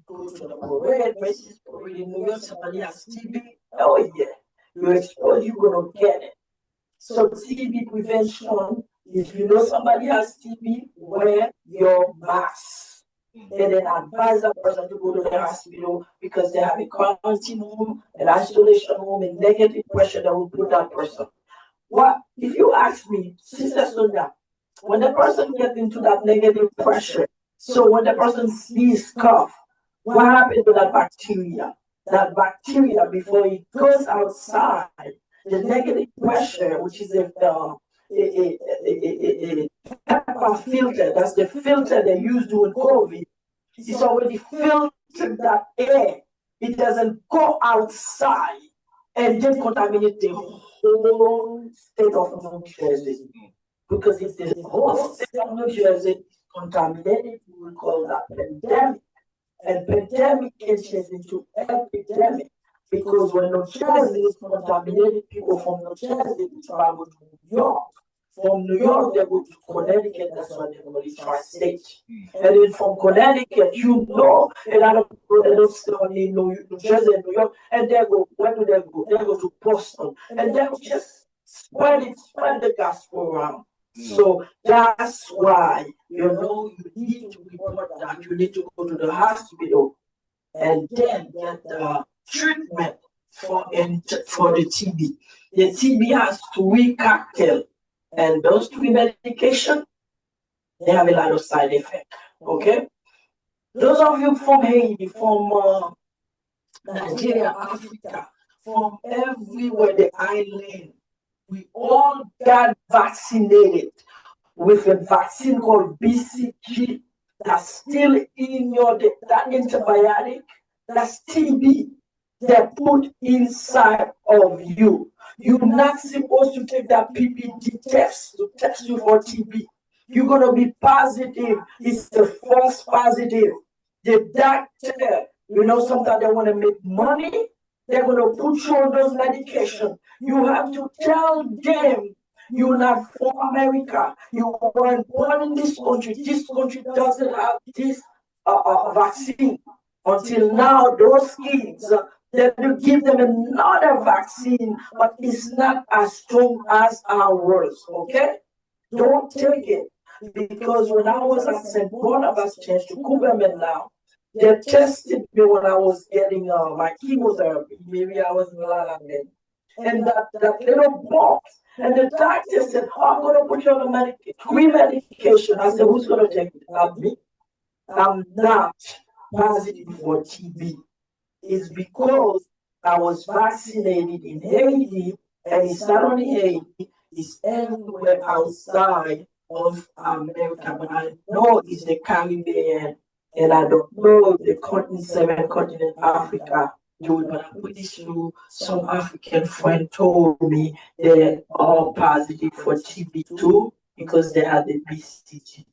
go to the parade, Macy's parade in New York, somebody has TB, oh yeah, you're exposed, you're gonna get it. So TB prevention, if you know somebody has TB, wear your mask. And then advise that person to go to the hospital because they have a quarantine room, an isolation room, and negative pressure that will put that person. What if you ask me, Sister Sonia, when the person gets into that negative pressure, so when the person sees cough, what happened to that bacteria? That bacteria, before it goes outside, the negative pressure, which is a HEPA filter, that's the filter they use during COVID, it's already filtered that air. It doesn't go outside and then contaminate the whole state of New Jersey. Because if the whole state of New Jersey is contaminated, we will call that pandemic. And pandemic can change into epidemic. Because when New Jersey is contaminated, people from New Jersey will travel to New York. From New York, they go to Connecticut, that's why they call it tri-state. And then from Connecticut, a lot of people that don't stay only in New Jersey and New York, and they go, where do they go? They go to Boston. And they just spread the gospel around. So that's why, you need to report that. You need to go to the hospital and then get the treatment for the TB. The TB has 3 cocktails. And those 3 medications, they have a lot of side effects. Okay? Those of you from Haiti, from Nigeria, Africa, from everywhere, the island, we all got vaccinated with a vaccine called BCG that's still in that antibiotic, that's TB, they put inside of you. You're not supposed to take that PPD test to test you for TB. You're going to be positive. It's a false positive. The doctor, sometimes they want to make money. They're going to put you on those medications. You have to tell them you're not from America. You weren't born in this country. This country doesn't have this vaccine. Until now, those kids, they will give them another vaccine, but it's not as strong as ours, okay? Don't take it. Because when I was at St. Barnabas Church to Kuberman now, they tested me when I was getting my chemotherapy. Maybe I was in Lalaman. And that little box, and the doctor said, I'm going to put you on 3 medication. I said, who's going to take it? Not me. I'm not positive for TB. It's because I was vaccinated in Haiti, and it's not only Haiti, it's everywhere outside of America. But I know it's the Caribbean, and I don't know the 7 continent Africa do it, but I'm pretty sure some African friend told me they're all positive for TB too because they had the BCG.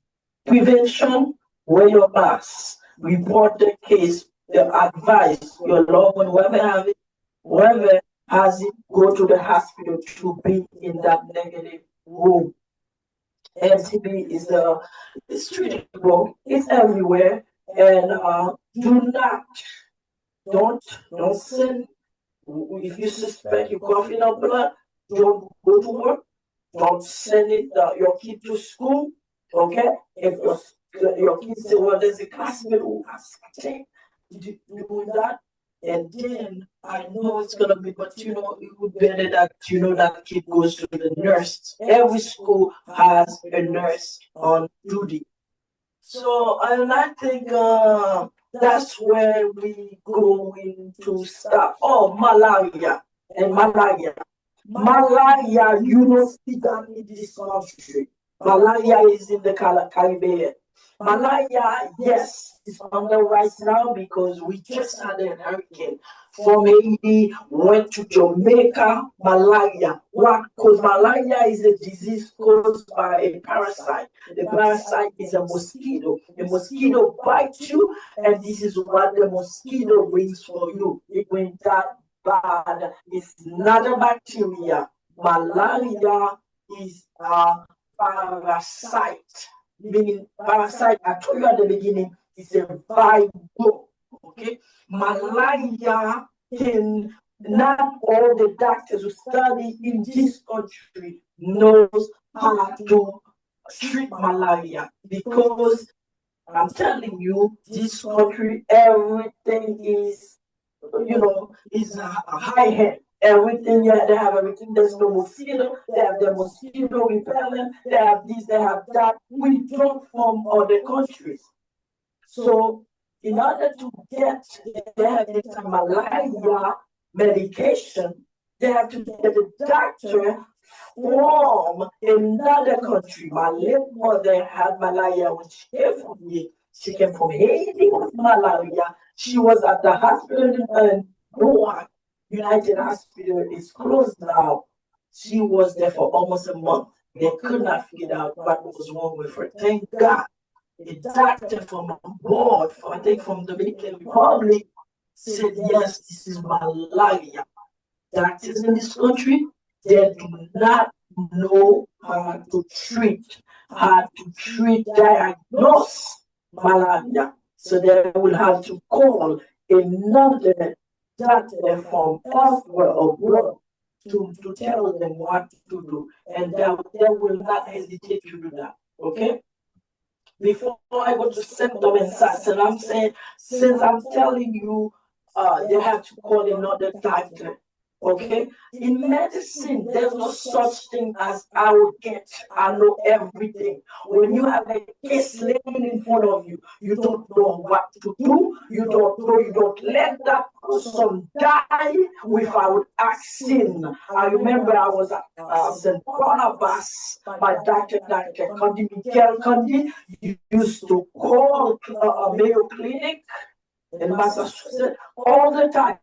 Prevention, wear your mask, report the case, the advice, your loved one, whoever has it, go to the hospital to be in that negative room. TB is treatable, it's everywhere, and don't send, if you suspect you're coughing up blood, don't go to work, don't send your kid to school, okay? If your kid say, well, there's a classmate who has doing that, and then I know it's gonna be, but it would be better that that kid goes to the nurse. Every school has a nurse on duty. So I think that's where we going to start. Oh, malaria and malaria. Malaria, you don't see that in this country. Malaria is in the Caribbean. Malaya, yes, is on the rise now because we just had a hurricane from Haiti, went to Jamaica. Malaria. What? Because malaria is a disease caused by a parasite. The parasite is a mosquito. The mosquito bites you, and this is what the mosquito brings for you. It went that bad. It's not a bacteria. Malaria is a parasite. Meaning parasite, I told you at the beginning, is a viral. Okay? Malaria can, not all the doctors who study in this country knows how to treat malaria because I'm telling you, this country, everything is, is a high end. Everything, yeah, they have everything. There's no mosquito. They have the mosquito repellent. They have this, they have that. We don't from other countries. So, in order to get the malaria medication, they have to get a doctor from another country. My late mother had malaria when she came from me. She came from Haiti with malaria. She was at the hospital in Newark. United Hospital is closed now. She was there for almost a month. They could not figure out what was wrong with her. Thank God a doctor from abroad, I think from the Dominican Republic, said, yes, this is malaria. Doctors in this country, they do not know how to treat, diagnose malaria. So they will have to call another doctor from elsewhere abroad to tell them what to do. And they will not hesitate to do that. Okay? Before I go to symptom and signs, and I'm saying, since I'm telling you, they have to call another doctor. Okay? In medicine, there's no such thing as arrogant. I know everything. When you have a case laying in front of you, you don't know what to do. You don't let that person die without asking. I remember I was at St. Barnabas, my Dr. Condi, Michael Condi, used to call Mayo Clinic in Massachusetts all the time.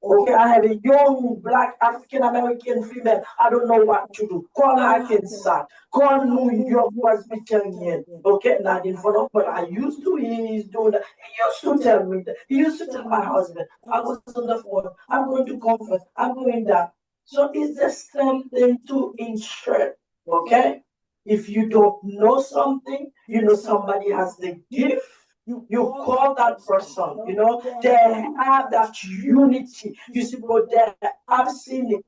Okay, I have a young black African American female. I don't know what to do. Call Hackensack. Call New York Presbyterian. Okay, not in front of, but I used to. He's doing that. He used to tell me that. He used to tell my husband, I was on the phone. I'm going to comfort. I'm going that. So it's the same thing to insure. Okay, if you don't know something, you know somebody has the gift. You call that person, they have that unity. You see, but I've seen it.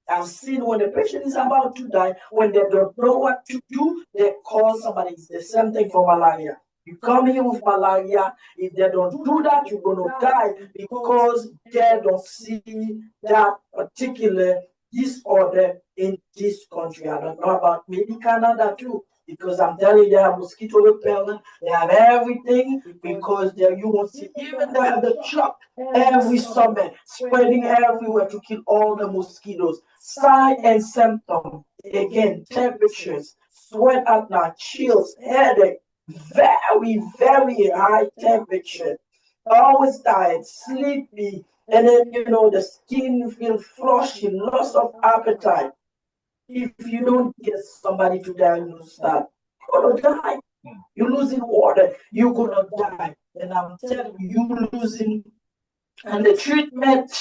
I've seen when a patient is about to die, when they don't know what to do, they call somebody. It's the same thing for malaria. You come here with malaria, if they don't do that, you're going to die because they don't see that particular disorder in this country. I don't know about maybe Canada too, because I'm telling you, they have mosquito repellent, they have everything, because you won't see, even they have the truck every summer spreading everywhere to kill all the mosquitoes. Sign and symptom, again, temperatures, sweat at night, chills, headache, very, very high temperature, always tired, sleepy, and then, the skin feels flushy, loss of appetite. If you don't get somebody to diagnose that, you're gonna die. You're losing water, you're gonna die. And I'm telling you, you're losing. And the treatment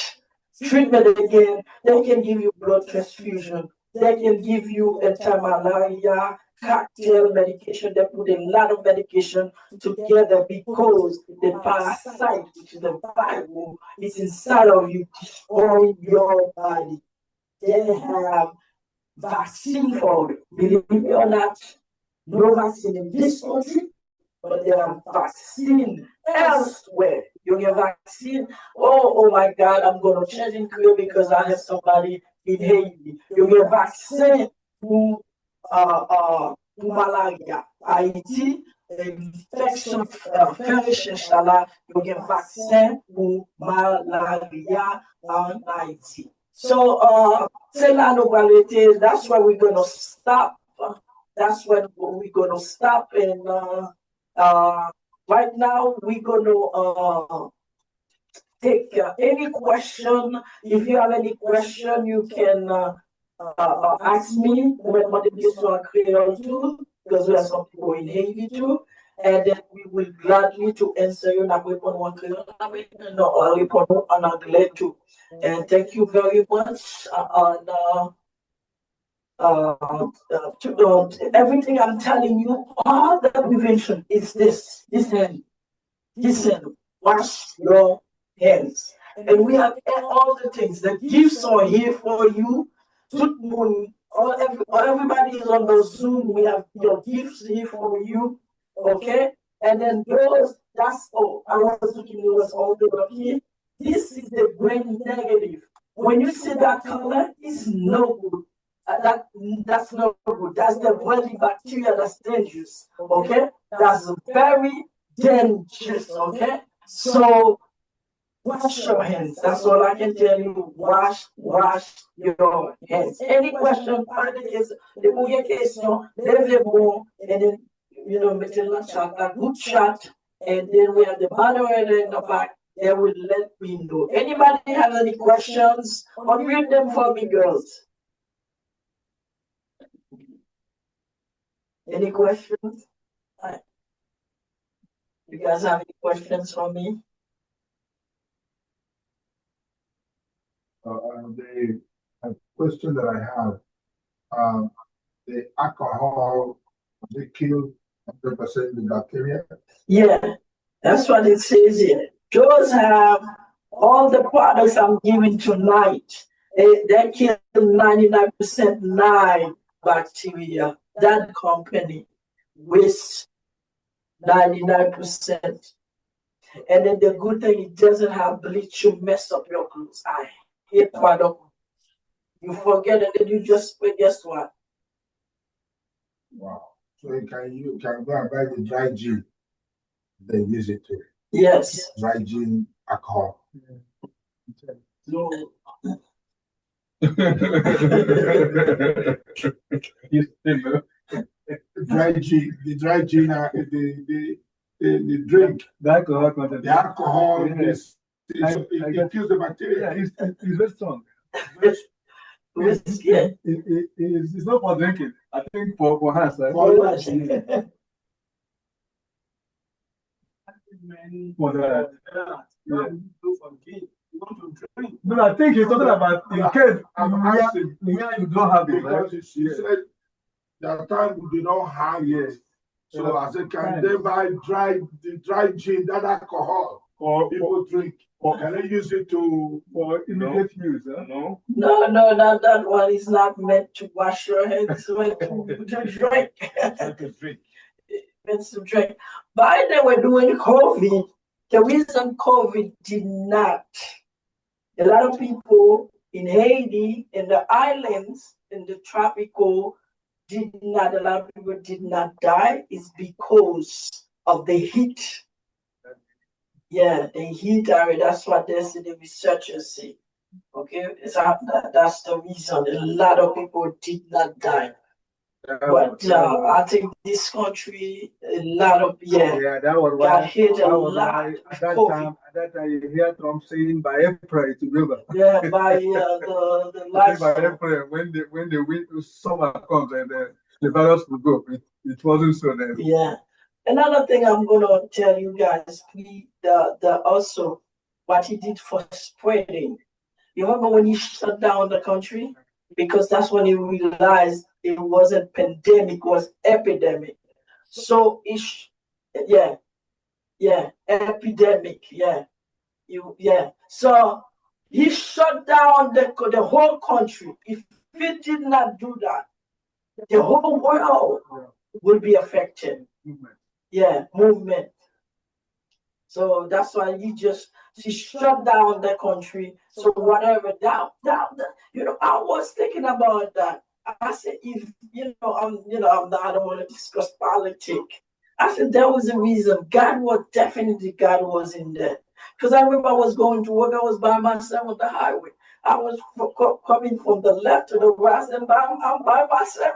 again, they can give you blood transfusion, they can give you anti-malaria, cocktail medication. They put a lot of medication together because the parasite, which is the virus, is inside of you, destroying your body. They have vaccine for it. Believe it or not, no vaccine in this country, but there are vaccine elsewhere. You get vaccine. Oh my God, I'm gonna change in career because I have somebody in Haiti. You get vaccine to malaria, Haiti, infection, finish, inshallah. You get vaccine to malaria on Haiti. So, c'est la globalité. That's where we're gonna stop. That's when we're gonna stop and. Right now, we're gonna take any question. If you have any question, you can ask me. Moi, des questions en créole too, because we have some people in Haiti too. And then we will gladly to answer you. Not répondre en créole, no, répondre en anglais too. And thank you very much. Everything I'm telling you, all the prevention is this. Listen, wash your hands. And we have all the things. The gifts are here for you. Tout le monde, everybody is on the Zoom. We have your gifts here for you. Okay? And then those, that's all. I was looking at us all the way up here. This is the brain negative. When you see that color, it's no good. That's not good. That's the bloody bacteria that's dangerous. Okay? That's very dangerous. Okay? So wash your hands. That's all I can tell you. Wash your hands. Any question, dépouillez question, levez-vous, and then, mettez le chat, a good chat, and then we have the moderator in the back. They will let me know. Anybody have any questions? Unmute them for me, girls. Any questions? You guys have any questions for me? The question that I have, the alcohol, they kill 100% the bacteria? Yeah, that's what it says here. Those have all the products I'm giving tonight. They kill 99% nine bacteria. That company wastes 99%. And then the good thing, it doesn't have bleach to mess up your clothes. I hate product. You forget and then you just put, guess what? Wow. So you can go and buy the dry gin, then use it too. Yes. Dry gin alcohol. No. Dry gin, the dry gin, the drink, the alcohol content. The alcohol, yes, it kills the bacteria. Yeah, it's very strong. Risky. It's not for drinking. I think for hands, right? For washing. For that. Yeah. But I think you're talking about in case you don't have it, right? She said that time we did not have it. So I said, can they buy the dry gin, that alcohol, or people drink? Or can they use it for immediate use? Huh? No, not that one. Is not meant to wash your hands. It's meant to drink. It's meant to drink. By the way, during COVID, the reason COVID did not, a lot of people in Haiti, in the islands, in the tropical, a lot of people did not die is because of the heat. Yeah, the heat area, that's what the researchers say. Okay, that's the reason a lot of people did not die. But I think this country, a lot of that was got hit a lot. At that time, you hear Trump saying by April it will be over. Yeah, by the last by April, when the winter summer comes and the virus will go, it wasn't so then. Yeah. Another thing I'm gonna tell you guys, also what he did for spreading. You remember when he shut down the country? Because that's when he realized it wasn't pandemic, it was epidemic. So epidemic, So he shut down the whole country. If he did not do that, the whole world will be affected. Movement. So that's why she shut down the country. So whatever that I was thinking about that. I said, if I don't want to discuss politics. I said there was a reason. God was in there. Because I remember I was going to work, I was by myself on the highway. I was coming from the left to the right, and I'm by myself.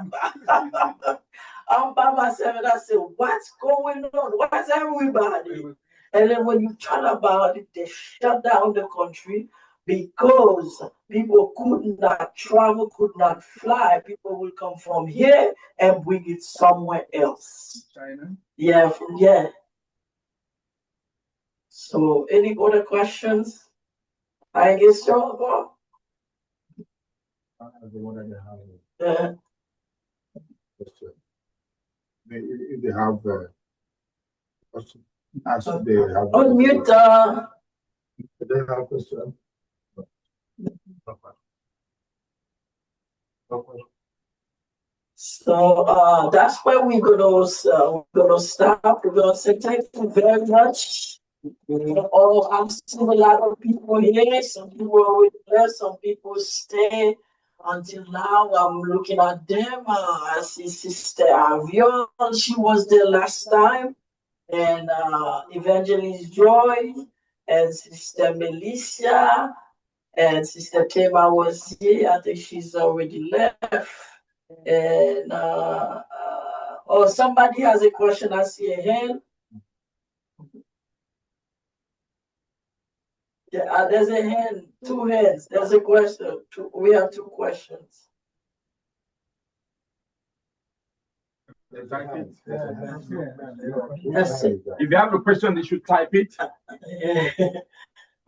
I'm by myself and I said, what's going on? What's everybody? And then when you turn about it, they shut down the country because people could not travel, could not fly. People will come from here and bring it somewhere else. China. Yeah, yeah. So, any other questions? I guess so, Bob. If they have, as they have. Unmute. They have question. So that's where we're gonna stop. We're gonna say thank you very much. Oh, I'm seeing a lot of people here. Some people are with us, some people stay until now. I'm looking at them. I see Sister Avion, she was there last time, and Evangelist Joy, and Sister Melissa, and Sister Tema was here. I think she's already left. And oh, somebody has a question. I see a hand. Yeah, there's a hand, two hands. There's a question. We have two questions. That's it. If you have a question, you should type it.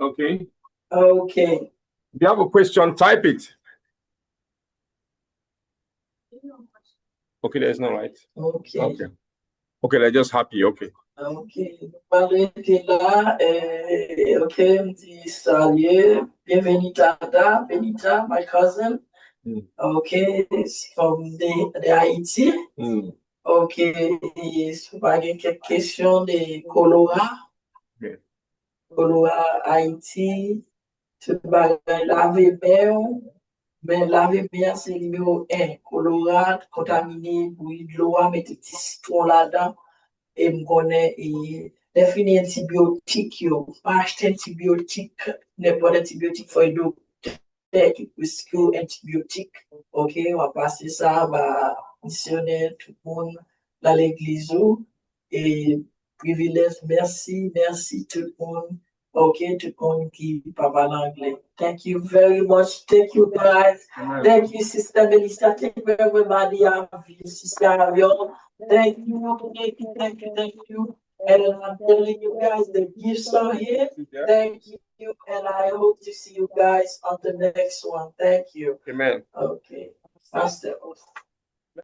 Okay. Okay. If you have a question, type it. Okay, there's no right. Okay. Okay. Okay, they're just happy. Okay. Okay. Parler était là. Ok, me dit salut. Bienvenue, Tata. Benita, my cousin. Okay, it's from the Haiti. Okay, c'est pas quelques questions de Colora. Okay. Colora, Haïti. C'est pas laver bien. Mais laver bien, c'est numéro 1. Colora, contaminé, bouillie de l'eau, mettre petit citron là-dedans. Et me connaît et définir antibiotique, pas acheter antibiotique, n'importe antibiotique, faut être qui prescrit antibiotique. Ok, on va passer ça, va missionner tout le monde dans l'église. Et privilège, merci tout le monde. Ok, tout le monde qui parle anglais. Thank you very much. Thank you, guys. Thank you, Sister Melissa. Thank you, everybody. Sister Avion. Thank you. And I'm telling you guys, the gifts are here. Thank you. And I hope to see you guys on the next one. Thank you. Amen. Okay. Pastor.